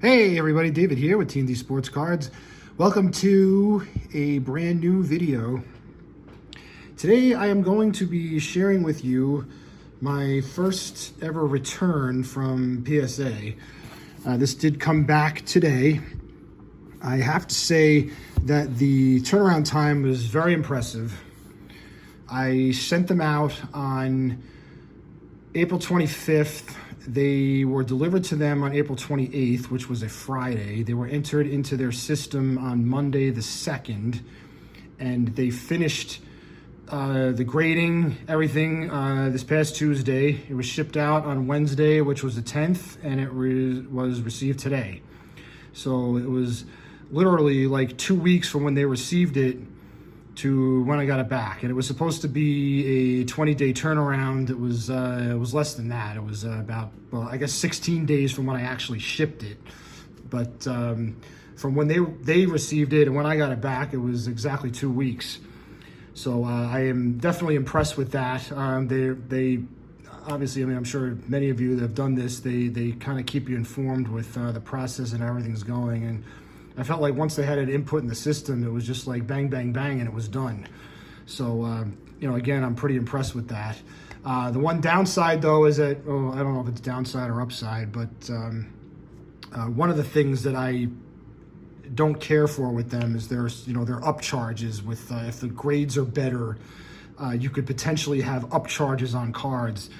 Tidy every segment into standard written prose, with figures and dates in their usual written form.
Hey everybody, David here with T&D Sports Cards. Welcome to a brand new video. Today I am going to be sharing with you my first ever return from PSA. This did come back today. I have to say that the turnaround time was very impressive. I sent them out on April 25th. They were delivered to them on April 28th, which was a Friday. They were entered into their system on Monday the 2nd, and they finished the grading, everything, this past Tuesday. It was shipped out on Wednesday, which was the 10th, and it was received today. So it was literally like 2 weeks from when they received it to when I got it back. And it was supposed to be a 20-day turnaround. It was less than that. It was about, well, I guess 16 days from when I actually shipped it. But from when they received it and when I got it back, it was exactly 2 weeks. So I am definitely impressed with that. They obviously, I mean, I'm sure many of you that have done this, they kind of keep you informed with the process and everything's going. And I felt like once they had it input in the system, it was just like bang, bang, bang, and it was done. So, you know, again, I'm pretty impressed with that. The one downside, though, is that, I don't know if it's downside or upside, but one of the things that I don't care for with them is there's, you know, their upcharges with, if the grades are better, you could potentially have upcharges on cards.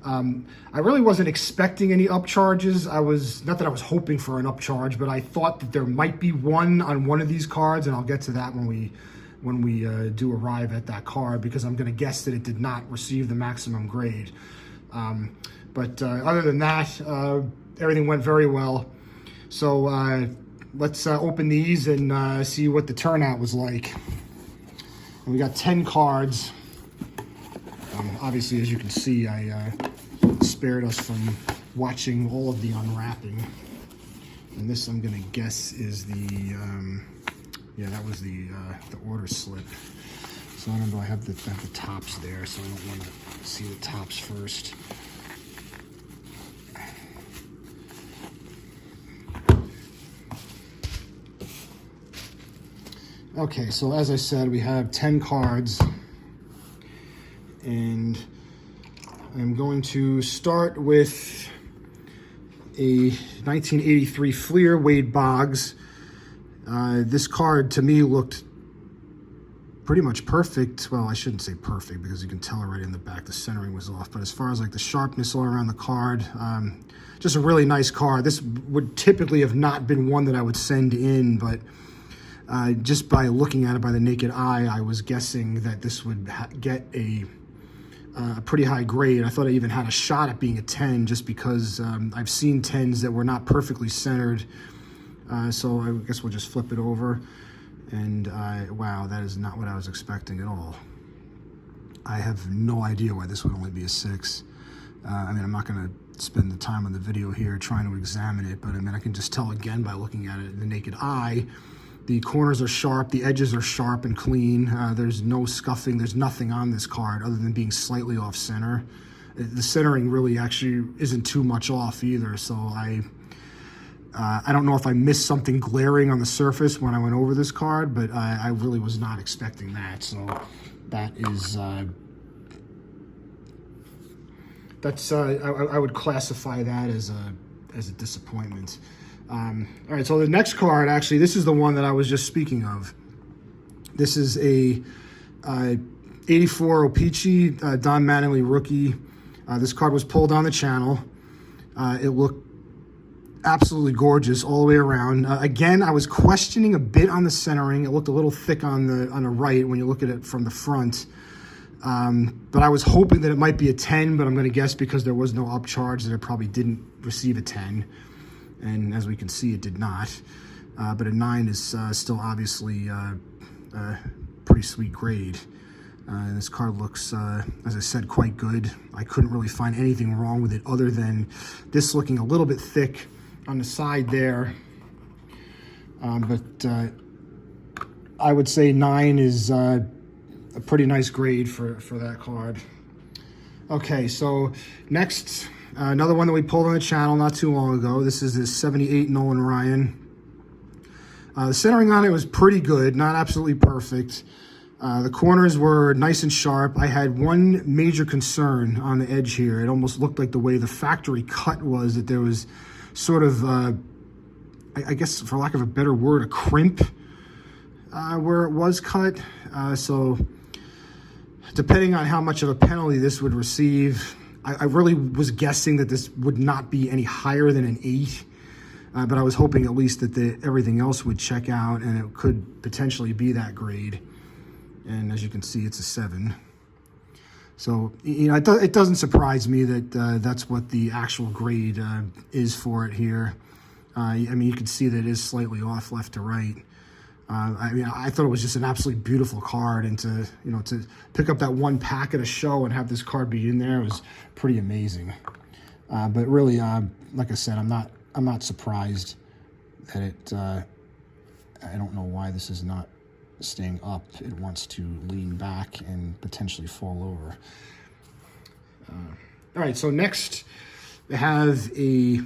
I really wasn't expecting any upcharges. Not that I was hoping for an upcharge, but I thought that there might be one on one of these cards, and I'll get to that when we do arrive at that card, because I'm going to guess that it did not receive the maximum grade. But other than that, everything went very well. So let's open these and see what the turnout was like. And we got 10 cards. Obviously, as you can see, I spared us from watching all of the unwrapping. And this, I'm gonna guess, is the, yeah, that was the order slip. So I don't know, I have the tops there, so I don't want to see the tops first. Okay, so as I said, we have 10 cards. And I'm going to start with a 1983 Fleer Wade Boggs. This card to me looked pretty much perfect. Well, I shouldn't say perfect because you can tell already in the back the centering was off. But as far as like the sharpness all around the card, just a really nice card. This would typically have not been one that I would send in, but just by looking at it by the naked eye, I was guessing that this would get a pretty high grade. I thought it even had a shot at being a 10 just because I've seen 10s that were not perfectly centered. So I guess we'll just flip it over. And wow, that is not what I was expecting at all. I have no idea why this would only be a 6. I mean, I'm not going to spend the time on the video here trying to examine it, but I mean, I can just tell again by looking at it in the naked eye. The corners are sharp, the edges are sharp and clean. There's no scuffing, there's nothing on this card other than being slightly off center. The centering really actually isn't too much off either, so I don't know if I missed something glaring on the surface when I went over this card, but I really was not expecting that, so that is, I would classify that as a disappointment. All right, so the next card, actually, this is the one that I was just speaking of. This is a 84 OPC Don Mattingly rookie. This card was pulled on the channel. It looked absolutely gorgeous all the way around. Again, I was questioning a bit on the centering. It looked a little thick on the right when you look at it from the front. But I was hoping that it might be a 10, but I'm going to guess because there was no upcharge that it probably didn't receive a 10. And as we can see, it did not. But a 9 is still obviously a pretty sweet grade. And this card looks, as I said, quite good. I couldn't really find anything wrong with it other than this looking a little bit thick on the side there. But I would say 9 is a pretty nice grade for that card. Okay, so next Another one that we pulled on the channel not too long ago. This is this 78 Nolan Ryan. The centering on it was pretty good, not absolutely perfect. The corners were nice and sharp. I had one major concern on the edge here. It almost looked like the way the factory cut was, that there was sort of, I guess for lack of a better word, a crimp where it was cut. So depending on how much of a penalty this would receive, I really was guessing that this would not be any higher than an 8. But I was hoping at least that everything else would check out and it could potentially be that grade. And as you can see, it's a 7. So, you know, it doesn't surprise me that that's what the actual grade is for it here. I mean, you can see that it is slightly off left to right. I mean, I thought it was just an absolutely beautiful card, and to pick up that one pack at a show and have this card be in there was pretty amazing. But really, like I said, I'm not surprised that it. I don't know why this is not staying up. It wants to lean back and potentially fall over. All right, so next we have a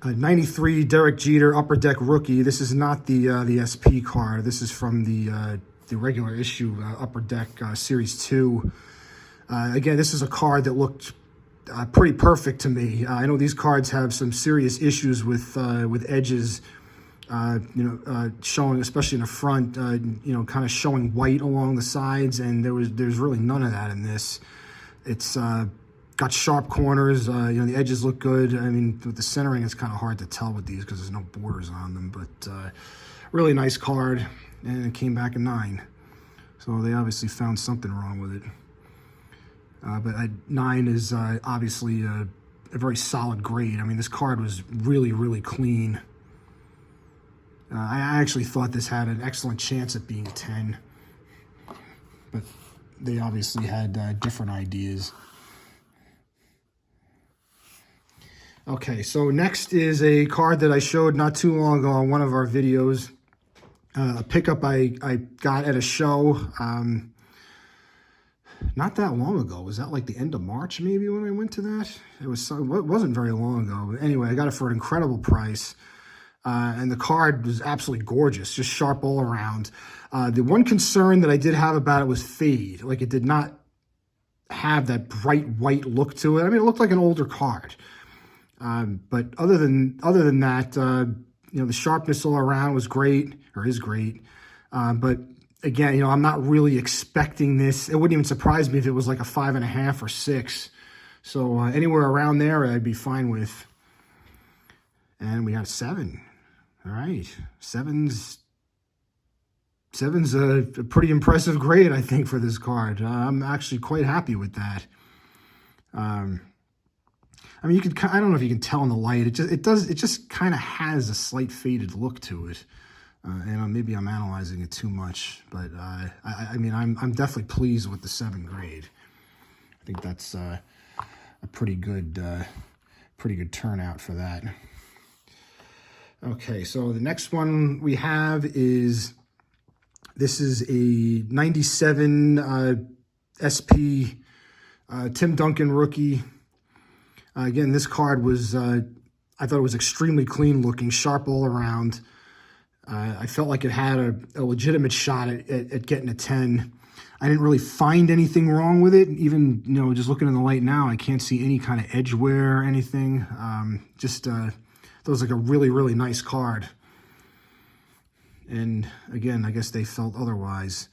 93 Derek Jeter Upper Deck rookie. This is not the SP card. This is from the regular issue Upper Deck Series 2. Again, this is a card that looked pretty perfect to me. I know these cards have some serious issues with edges. Showing, especially in the front, kind of showing white along the sides, and there's really none of that in this. It's got sharp corners. The edges look good. I mean, with the centering, it's kind of hard to tell with these because there's no borders on them, but really nice card, and it came back a 9. So they obviously found something wrong with it. But 9 is obviously a very solid grade. I mean, this card was really, really clean. I actually thought this had an excellent chance at being a 10, but they obviously had different ideas. Okay, so next is a card that I showed not too long ago on one of our videos. A pickup I got at a show not that long ago. Was that like the end of March maybe when I went to that? It wasn't very long ago. But anyway, I got it for an incredible price. And the card was absolutely gorgeous, just sharp all around. The one concern that I did have about it was fade. Like, it did not have that bright white look to it. I mean, it looked like an older card. But other than that, the sharpness all around was great, or is great. But again, I'm not really expecting this. It wouldn't even surprise me if it was like a 5.5 or 6. So anywhere around there, I'd be fine with. And we got 7. All right, 7's a pretty impressive grade, I think, for this card. I'm actually quite happy with that. I mean, I don't know if you can tell in the light. It just kind of has a slight faded look to it. And maybe I'm analyzing it too much, but I mean, I'm definitely pleased with the 7 grade. I think that's a pretty good turnout for that. Okay, so the next one we have is, this is a 97 SP Tim Duncan rookie. Again, this card was, I thought it was extremely clean looking, sharp all around. I felt like it had a legitimate shot at getting a 10. I didn't really find anything wrong with it. Even, just looking in the light now, I can't see any kind of edge wear or anything. That was like a really, really nice card. And again, I guess they felt otherwise.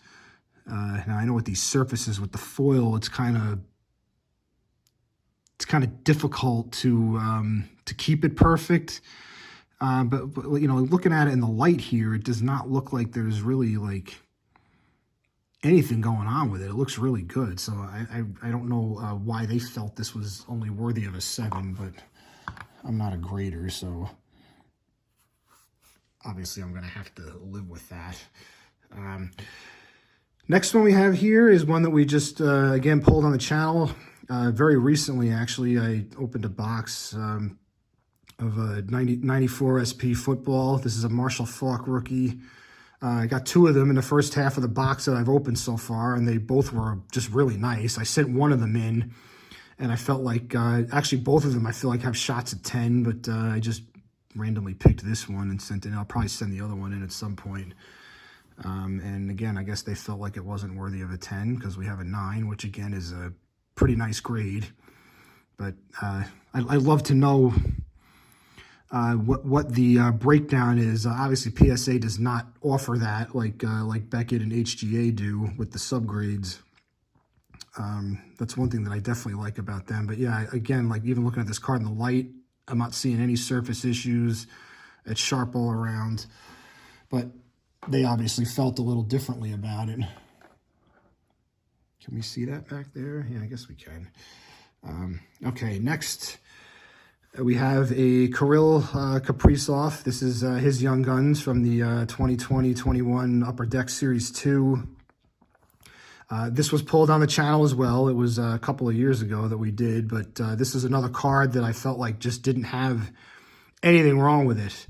Now I know with these surfaces with the foil, it's kind of difficult to keep it perfect. But looking at it in the light here, it does not look like there's really like anything going on with it. It looks really good. So I don't know why they felt this was only worthy of a 7, but I'm not a grader, so obviously I'm going to have to live with that. Next one we have here is one that we just, again, pulled on the channel very recently, actually. I opened a box of a 94 SP football. This is a Marshall Faulk rookie. I got 2 of them in the first half of the box that I've opened so far, and they both were just really nice. I sent one of them in, And I felt like, actually both of them I feel like have shots at 10, but I just randomly picked this one and sent it in. I'll probably send the other one in at some point. And again, I guess they felt like it wasn't worthy of a 10 because we have a 9, which again is a pretty nice grade. But I'd love to know what the breakdown is. Obviously, PSA does not offer that like Beckett and HGA do with the subgrades. That's one thing that I definitely like about them. But yeah, again, like even looking at this card in the light, I'm not seeing any surface issues. It's sharp all around. But they obviously felt a little differently about it. Can we see that back there? Yeah, I guess we can. Okay, next we have a Kirill Kaprizov. This is his Young Guns from the 2020-21 Upper Deck Series 2. This was pulled on the channel as well. It was a couple of years ago that we did, but this is another card that I felt like just didn't have anything wrong with it.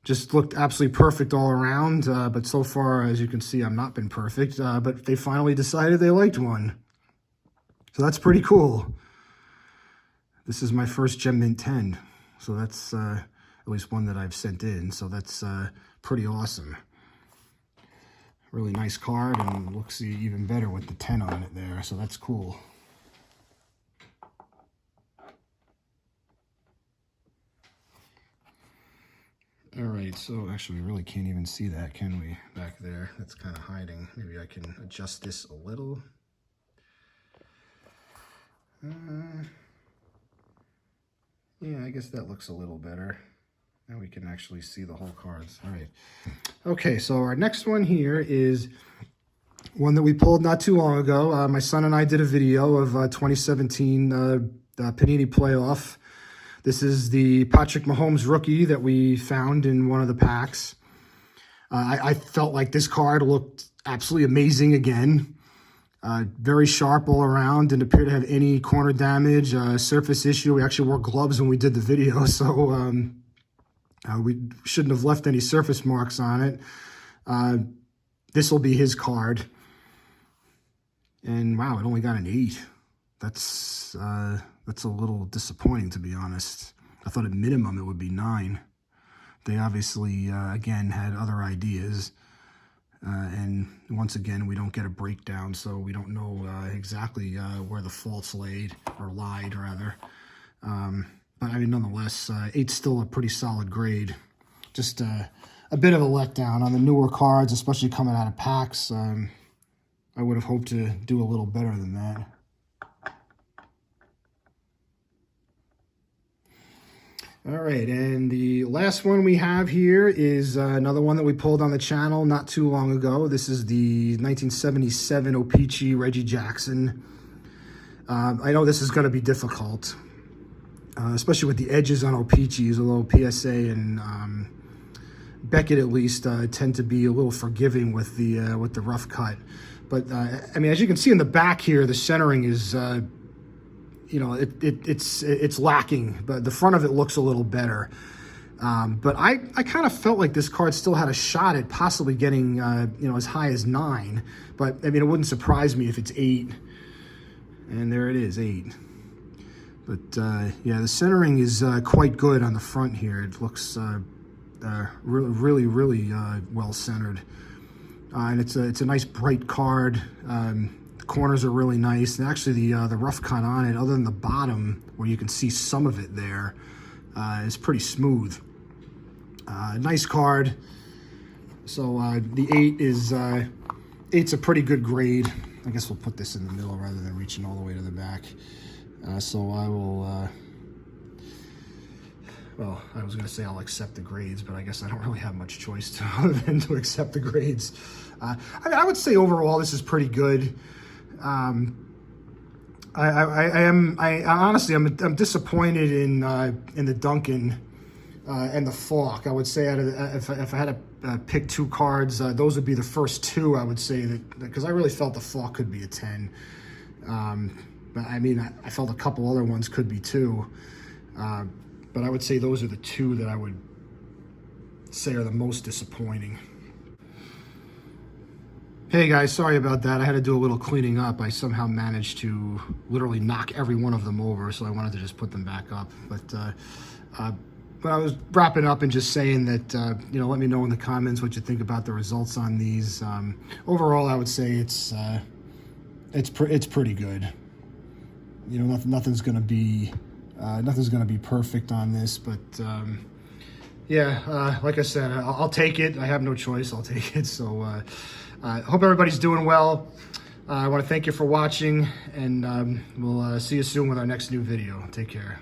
Just looked absolutely perfect all around, but so far, as you can see, I've not been perfect, but they finally decided they liked one. So that's pretty cool. This is my first Gem Mint 10, so that's at least one that I've sent in, so that's pretty awesome. Really nice card, and looks even better with the 10 on it there, so that's cool. All right, so actually we really can't even see that, can we, back there? That's kind of hiding. Maybe I can adjust this a little. Yeah, I guess that looks a little better. Now we can actually see the whole cards. All right. Okay, so our next one here is one that we pulled not too long ago. My son and I did a video of 2017 Panini playoff. This is the Patrick Mahomes rookie that we found in one of the packs. I felt like this card looked absolutely amazing again. Very sharp all around, didn't appear to have any corner damage, surface issue. We actually wore gloves when we did the video, so we shouldn't have left any surface marks on it. This will be his card. And wow, it only got an 8. That's a little disappointing, to be honest. I thought at minimum it would be 9. They obviously, again, had other ideas. And once again, we don't get a breakdown, so we don't know exactly where the faults lied, rather. But I mean, nonetheless, 8's still a pretty solid grade. Just a bit of a letdown on the newer cards, especially coming out of packs. I would have hoped to do a little better than that. All right, and the last one we have here is another one that we pulled on the channel not too long ago. This is the 1977 OPC Reggie Jackson. I know this is going to be difficult, especially with the edges on OPCs, although PSA and Beckett at least tend to be a little forgiving with the rough cut. But I mean, as you can see in the back here, the centering is you know, it's lacking, but the front of it looks a little better. But I kind of felt like this card still had a shot at possibly getting, you know, as high as 9. But, I mean, it wouldn't surprise me if it's 8. And there it is, 8. But, yeah, the centering is quite good on the front here. It looks really well centered. And it's a nice bright card. Corners are really nice, and actually the rough cut on it, other than the bottom where you can see some of it there, is pretty smooth. Nice card. So the 8 is 8's a pretty good grade. I guess we'll put this in the middle rather than reaching all the way to the back. So I will. Well, I was going to say I'll accept the grades, but I guess I don't really have much choice other than to accept the grades. I mean, I would say overall this is pretty good. Honestly, I'm disappointed in the Duncan and the Falk. I would say if I had to pick 2 cards, those would be the first 2. I would say that because I really felt the Falk could be a 10. But I mean, I felt a couple other ones could be too. But I would say those are the 2 that I would say are the most disappointing. Hey guys, sorry about that. I had to do a little cleaning up. I somehow managed to literally knock every one of them over, so I wanted to just put them back up. But I was wrapping up and just saying that, let me know in the comments what you think about the results on these. Overall, I would say it's pretty good. Nothing's gonna be perfect on this, but yeah, like I said, I'll take it. I have no choice. I'll take it. So hope everybody's doing well. I want to thank you for watching, and we'll see you soon with our next new video. Take care.